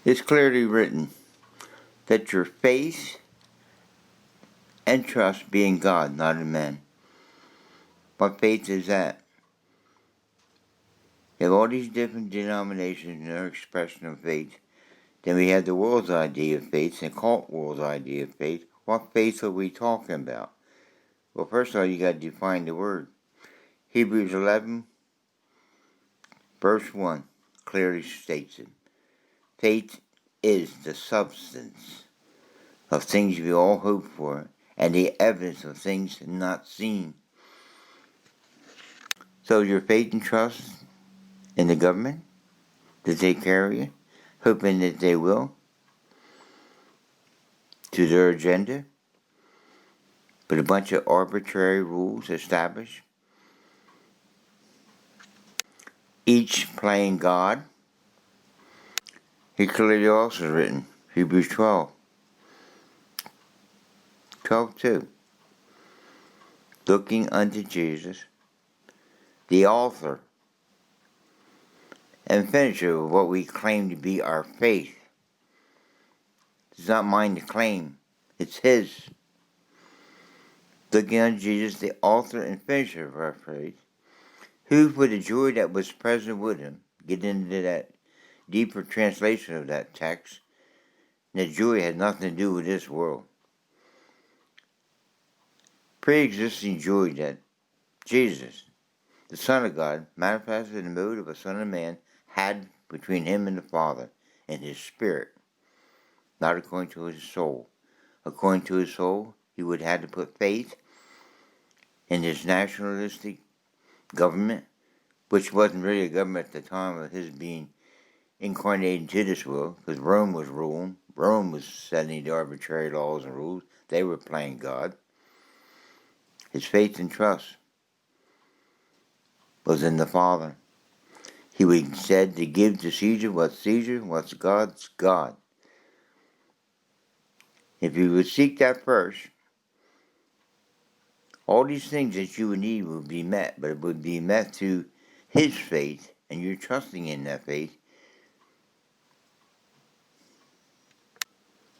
It's clearly written that your faith and trust be in God, not in man. What faith is that? You have all these different denominations and their expression of faith. Then we have the world's idea of faith and cult world's idea of faith. What faith are we talking about? Well, first of all, you got to define the word. Hebrews 11, verse 1, clearly states it. Faith is the substance of things we all hope for and the evidence of things not seen. So your faith and trust in the government to take care of you, hoping that they will, to their agenda, but a bunch of arbitrary rules established, each playing God. He clearly also written, Hebrews 12:2, looking unto Jesus, the author and finisher of what we claim to be our faith. It's not mine to claim, it's his. Looking unto Jesus, the author and finisher of our faith, who for the joy that was present with him, get into that deeper translation of that text, that joy had nothing to do with this world. Pre-existing joy that Jesus, the Son of God, manifested in the mode of a Son of Man, had between him and the Father in his spirit, not according to his soul. According to his soul, he would have had to put faith in his nationalistic government, which wasn't really a government at the time of his being incarnated into this world, because Rome was ruling. Rome was setting the arbitrary laws and rules. They were playing God. His faith and trust was in the Father. He was said to give to Caesar, what's God's God. If you would seek that first, all these things that you would need would be met, but it would be met through his faith, and you're trusting in that faith.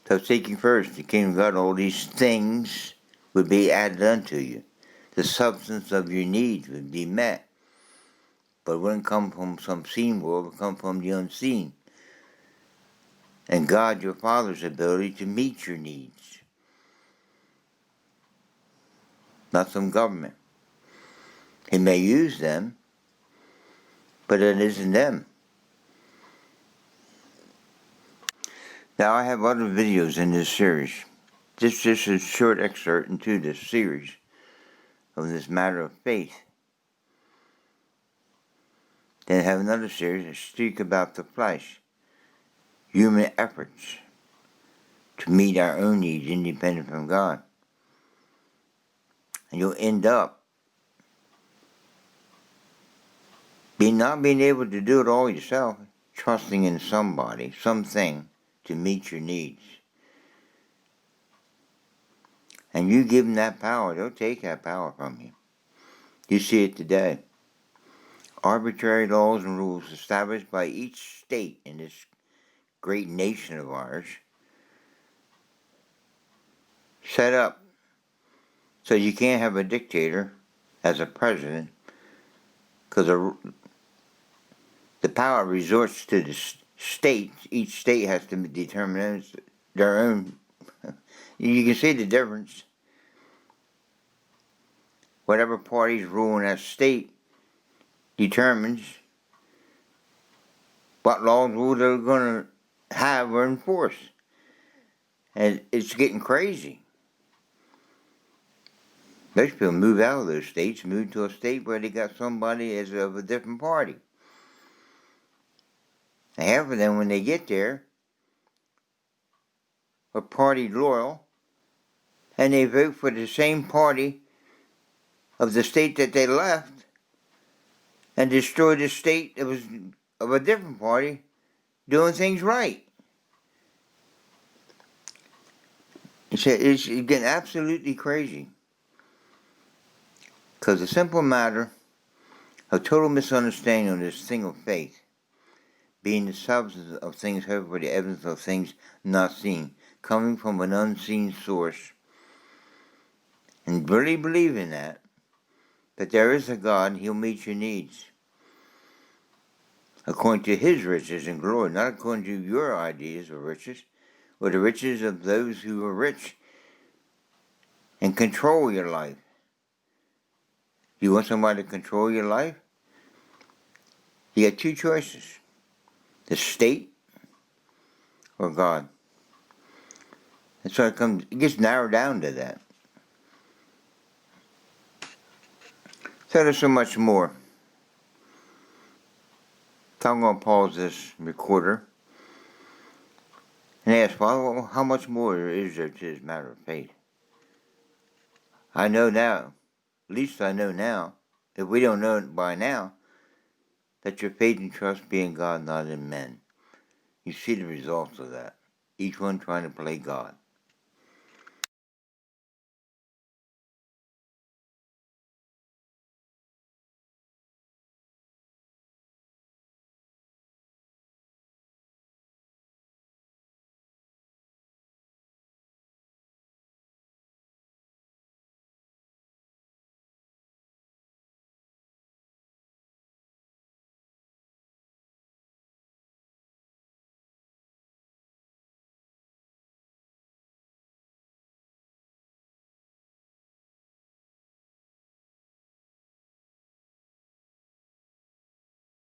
So seeking first the kingdom of God, all these things would be added unto you. The substance of your needs would be met. But it wouldn't come from some seen world, it would come from the unseen. And God, your Father's ability to meet your needs. Not some government. He may use them, but it isn't them. Now I have other videos in this series. This is a short excerpt into this series of this matter of faith. Then I have another series that speak about the flesh, human efforts to meet our own needs independent from God. And you'll end up not being able to do it all yourself, trusting in somebody, something to meet your needs. And you give them that power, they'll take that power from you. You see it today. Arbitrary laws and rules established by each state in this great nation of ours, set up so you can't have a dictator as a president, because the power resorts to the states. Each state has to determine their own. You can see the difference. Whatever party's ruling that state determines what laws and rules they're going to have or enforce. And it's getting crazy. Most people move out of those states, move to a state where they got somebody as of a different party. And half of them, when they get there, are party loyal, and they vote for the same party of the state that they left, and destroy the state that was of a different party doing things right. It's getting absolutely crazy. Because a simple matter of total misunderstanding of this thing of faith being the substance of things hoped for, the evidence of things not seen, coming from an unseen source, and really believing that there is a God, He'll meet your needs according to His riches and glory, not according to your ideas of riches, or the riches of those who are rich and control your life. You want somebody to control your life? You got two choices: the state or God. That's why it gets narrowed down to that. So there's so much more. So I'm going to pause this recorder and ask, well, how much more is there to this matter of faith? I know now, at least I know now, if we don't know it by now, that your faith and trust be in God, not in men. You see the results of that. Each one trying to play God.